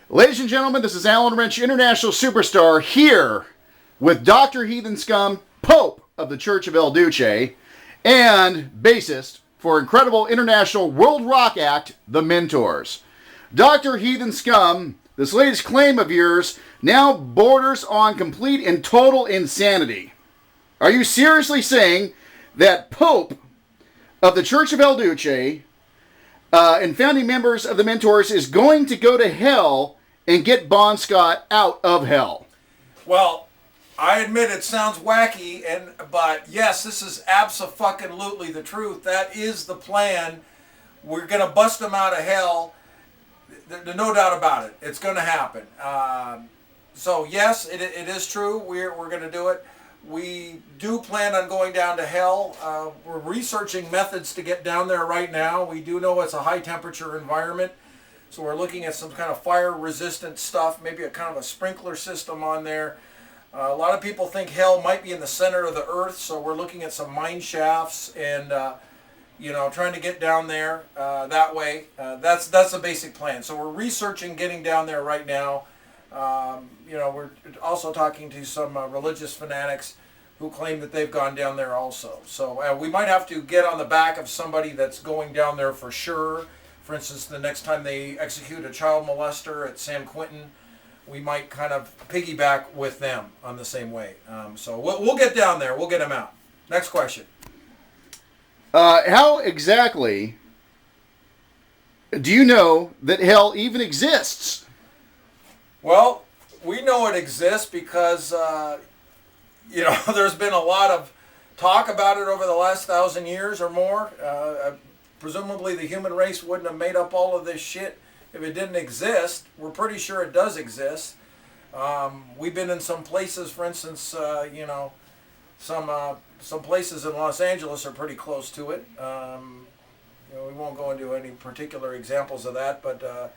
Ladies and gentlemen, this is Alan Wrench, international superstar, here with Dr. Heathen Scum, Pope of the Church of El Duce, and bassist for incredible international world rock act, The Mentors. Dr. Heathen Scum, this latest claim of yours now borders on complete and total insanity. Are you seriously saying that Pope of the Church of El Duce and founding members of the Mentors is going to go to hell and get Bon Scott out of hell? Well, I admit it sounds wacky, but yes, this is abso-fucking-lutely the truth. That is the plan. We're going to bust them out of hell. There's no doubt about it. It's going to happen. So yes, it is true. We're going to do it. We do plan on going down to hell. We're researching methods to get down there right now. We do know it's a high temperature environment. So we're looking at some kind of fire resistant stuff, maybe a kind of a sprinkler system on there. A lot of people think hell might be in the center of the earth. So we're looking at some mine shafts and, trying to get down there that way. That's the basic plan. So we're researching getting down there right now. We're also talking to some religious fanatics who claim that they've gone down there also. So we might have to get on the back of somebody that's going down there for sure. For instance, the next time they execute a child molester at San Quentin, we might kind of piggyback with them on the same way. So we'll get down there. We'll get them out. Next question. How exactly do you know that hell even exists? Well, we know it exists because, there's been a lot of talk about it over the last 1,000 years or more. Presumably the human race wouldn't have made up all of this shit if it didn't exist. We're pretty sure it does exist. We've been in some places, for instance, some places in Los Angeles are pretty close to it. We won't go into any particular examples of that, but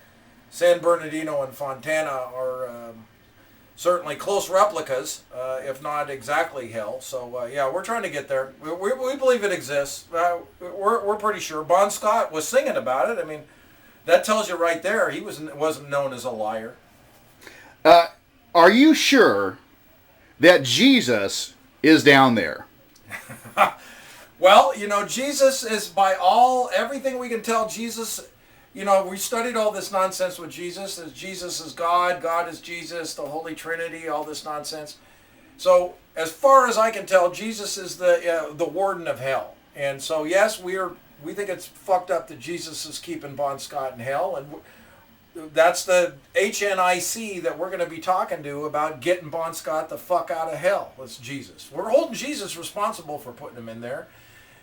San Bernardino and Fontana are certainly close replicas, if not exactly hell. So we're trying to get there. We believe it exists. We're pretty sure. Bon Scott was singing about it. I mean, that tells you right there he wasn't known as a liar. Are you sure that Jesus is down there? Well, Jesus is everything we can tell, Jesus. We studied all this nonsense with Jesus. Jesus is God, God is Jesus, the Holy Trinity, all this nonsense. So as far as I can tell, Jesus is the warden of hell. And so yes, we think it's fucked up that Jesus is keeping Bon Scott in hell, and that's the HNIC that we're going to be talking to about getting Bon Scott the fuck out of hell. It's Jesus. We're holding Jesus responsible for putting him in there,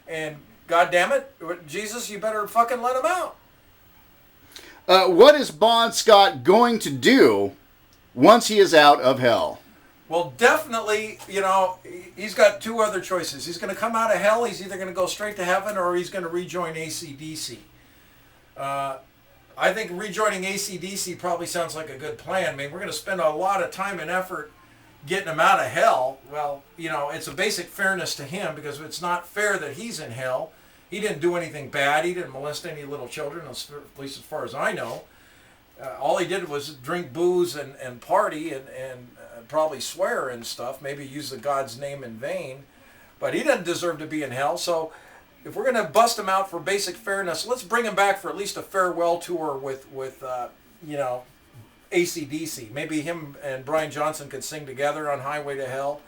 and God damn it, Jesus, you better fucking let him out. What is Bon Scott going to do once he is out of hell? Well, definitely, he's got two other choices. He's going to come out of hell. He's either going to go straight to heaven or he's going to rejoin AC/DC. I think rejoining AC/DC probably sounds like a good plan. I mean, we're going to spend a lot of time and effort getting him out of hell. Well, it's a basic fairness to him because it's not fair that he's in hell. He didn't do anything bad. He didn't molest any little children, at least as far as I know. All he did was drink booze and party and probably swear and stuff, maybe use the God's name in vain. But he doesn't deserve to be in hell. So if we're going to bust him out for basic fairness, let's bring him back for at least a farewell tour with AC/DC. Maybe him and Brian Johnson could sing together on Highway to Hell.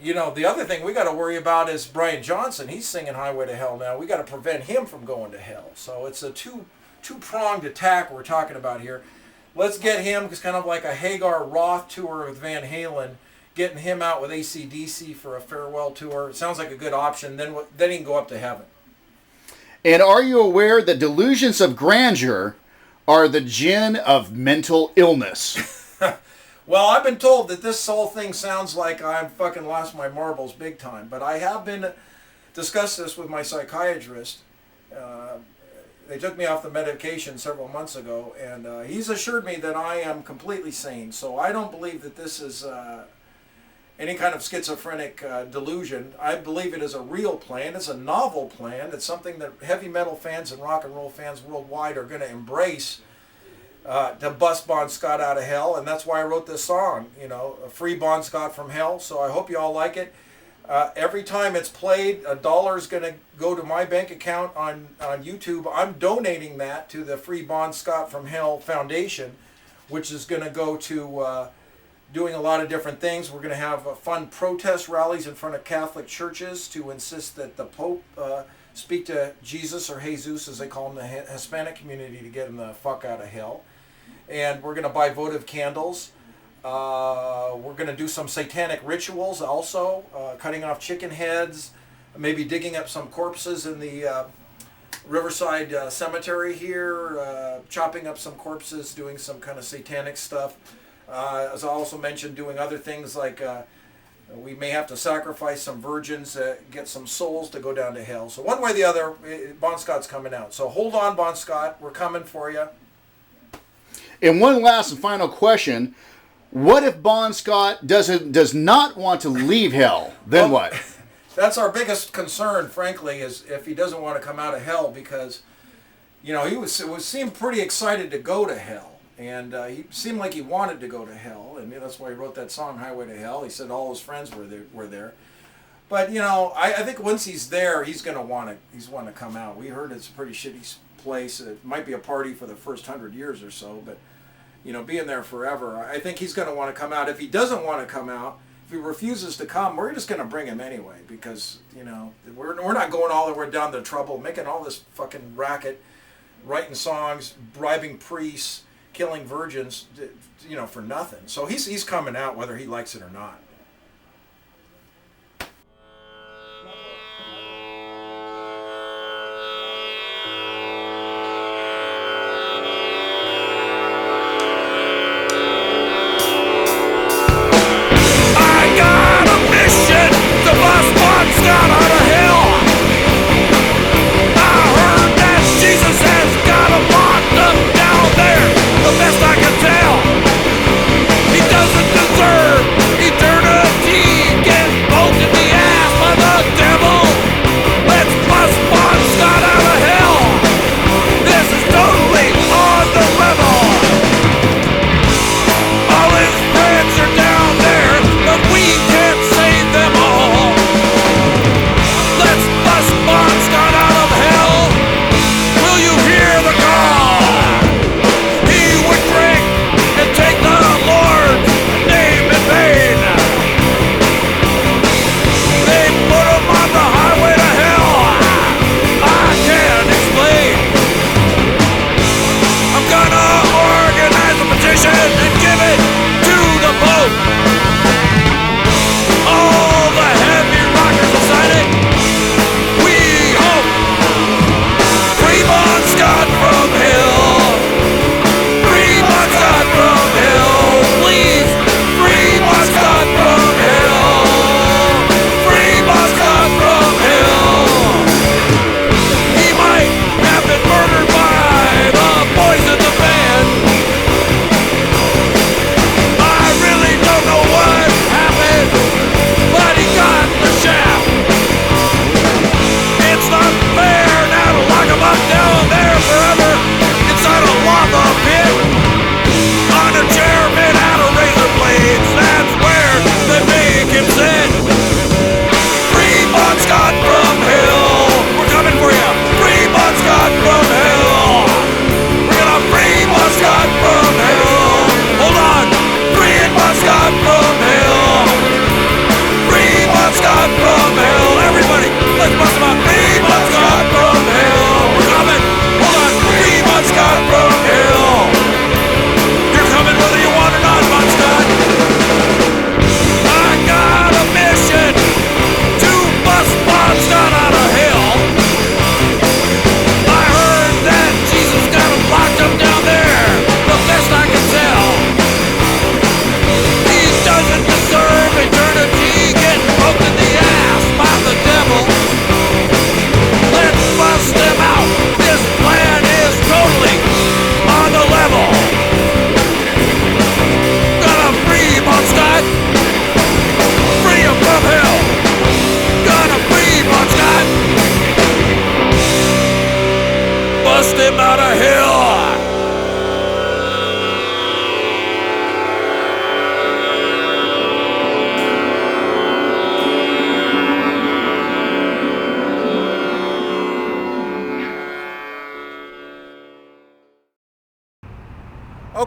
The other thing we got to worry about is Brian Johnson. He's singing Highway to Hell now. We got to prevent him from going to hell. So it's a two-pronged attack we're talking about here. Let's get him, because kind of like a Hagar Roth tour with Van Halen, getting him out with AC/DC for a farewell tour. It sounds like a good option. Then he can go up to heaven. And are you aware that delusions of grandeur are the gin of mental illness? Well, I've been told that this whole thing sounds like I'm fucking lost my marbles big time, but I have been discussed this with my psychiatrist. They took me off the medication several months ago, and he's assured me that I am completely sane. So I don't believe that this is any kind of schizophrenic delusion. I believe it is a real plan. It's a novel plan. It's something that heavy metal fans and rock and roll fans worldwide are going to embrace. to bust Bon Scott out of hell, and that's why I wrote this song, a free Bon Scott from hell. So I hope you all like it. Every time it's played, $1 is going to go to my bank account on YouTube. I'm donating that to the Free Bon Scott from Hell Foundation, which is going to go to doing a lot of different things. We're going to have fun protest rallies in front of Catholic churches to insist that the Pope speak to Jesus, or Jesus as they call him, the Hispanic community, to get him the fuck out of hell. And we're going to buy votive candles. We're going to do some satanic rituals also, cutting off chicken heads, maybe digging up some corpses in the Riverside Cemetery here, chopping up some corpses, doing some kind of satanic stuff. As I also mentioned, doing other things like we may have to sacrifice some virgins, get some souls to go down to hell. So one way or the other, Bon Scott's coming out. So hold on, Bon Scott. We're coming for you. And one last and final question. What if Bon Scott does not want to leave hell? Then what? That's our biggest concern, frankly, is if he doesn't want to come out of hell, because, he seemed pretty excited to go to hell. And he seemed like he wanted to go to hell. And that's why he wrote that song, Highway to Hell. He said all his friends were there. But, I think once he's there, he's going to want to come out. We heard it's a pretty shitty place. It might be a party for the first 100 years or so, but being there forever, I think he's going to want to come out. If he doesn't want to come out, if he refuses to come, we're just going to bring him anyway, because, we're not going all the way down the trouble, making all this fucking racket, writing songs, bribing priests, killing virgins, for nothing. So he's coming out whether he likes it or not. Best I can tell, he doesn't deserve eternity.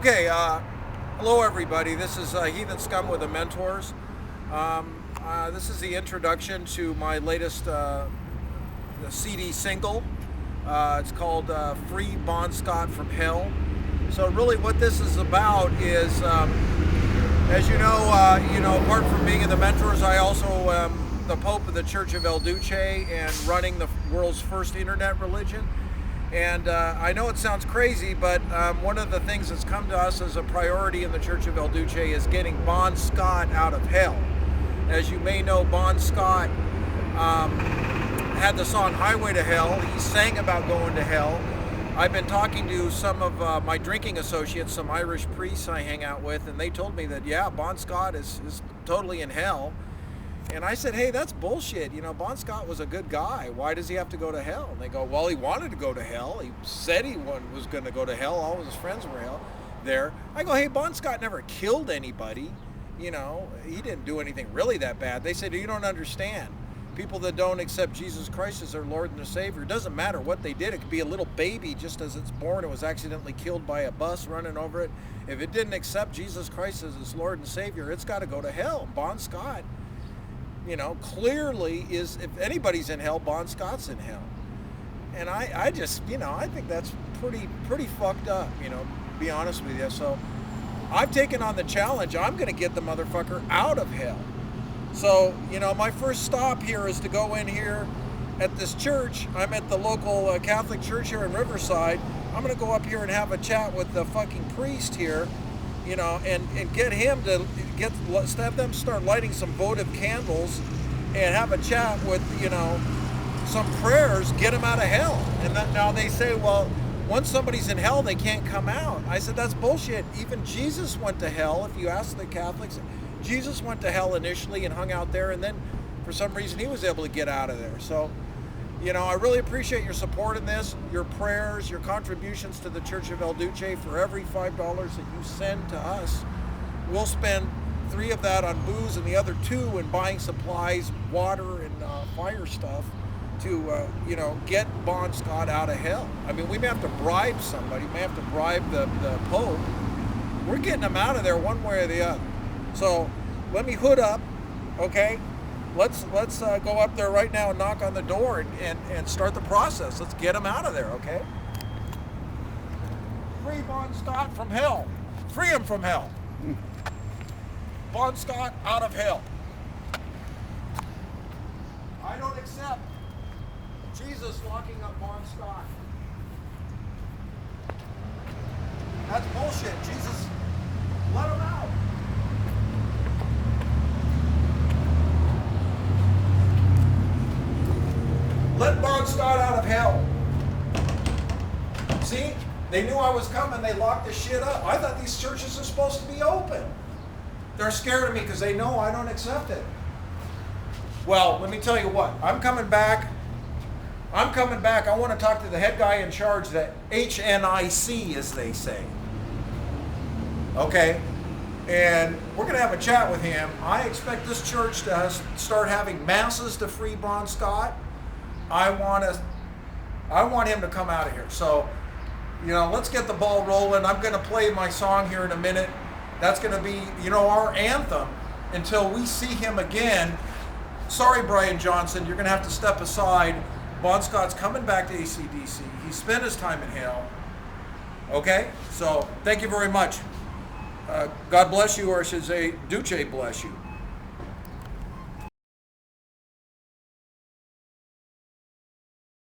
Okay, hello everybody. This is Heathen Scum with the Mentors. This is the introduction to my latest CD single. It's called Free Bon Scott from Hell. So really what this is about is, as you know, apart from being in the Mentors, I also am the Pope of the Church of El Duce and running the world's first internet religion. And I know it sounds crazy, but one of the things that's come to us as a priority in the Church of El Duce is getting Bon Scott out of hell. As you may know, Bon Scott had the song Highway to Hell. He sang about going to hell. I've been talking to some of my drinking associates, some Irish priests I hang out with, and they told me that, yeah, Bon Scott is totally in hell. And I said, hey, that's bullshit. You know, Bon Scott was a good guy. Why does he have to go to hell? And they go, well, he wanted to go to hell. He said he was going to go to hell. All of his friends were there. I go, hey, Bon Scott never killed anybody. You know, he didn't do anything really that bad. They said, you don't understand. People that don't accept Jesus Christ as their Lord and their Savior, it doesn't matter what they did. It could be a little baby just as it's born. It was accidentally killed by a bus running over it. If it didn't accept Jesus Christ as its Lord and Savior, it's got to go to hell. Bon Scott, you know, clearly is, if anybody's in hell, Bon Scott's in hell. And I just, you know, I think that's pretty fucked up, you know, to be honest with you. So I've taken on the challenge. I'm going to get the motherfucker out of hell. So, you know, my first stop here is to go in here at this church. I'm at the local Catholic church here in Riverside. I'm going to go up here and have a chat with the fucking priest here, you know, and get him to have them start lighting some votive candles and have a chat with, you know, some prayers, get him out of hell. And now they say, well, once somebody's in hell, they can't come out. I said, that's bullshit. Even Jesus went to hell. If you ask the Catholics, Jesus went to hell initially and hung out there, and then for some reason he was able to get out of there. So, you know, I really appreciate your support in this, your prayers, your contributions to the Church of El Duce. For every $5 that you send to us, we'll spend 3 of that on booze and the other 2 in buying supplies, water, and fire stuff to, you know, get Bon Scott out of hell. I mean, we may have to bribe somebody, we may have to bribe the Pope. We're getting him out of there one way or the other. So let me hood up, okay? Let's go up there right now and knock on the door and start the process. Let's get him out of there, okay? Free Bon Scott from hell. Free him from hell. Bon Scott out of hell. I don't accept Jesus locking up Bon Scott. That's bullshit. Jesus, let him out. Let Bon Scott out of hell. See? They knew I was coming. They locked this shit up. I thought these churches are supposed to be open. They're scared of me because they know I don't accept it. Well, let me tell you what. I'm coming back. I want to talk to the head guy in charge, the HNIC, as they say. Okay? And we're going to have a chat with him. I expect this church to start having masses to free Bon Scott. I want him to come out of here. So, you know, let's get the ball rolling. I'm going to play my song here in a minute. That's going to be, you know, our anthem until we see him again. Sorry, Brian Johnson, you're going to have to step aside. Bon Scott's coming back to AC/DC. He spent his time in hell. Okay? So, thank you very much. God bless you, or I should say, Duce bless you.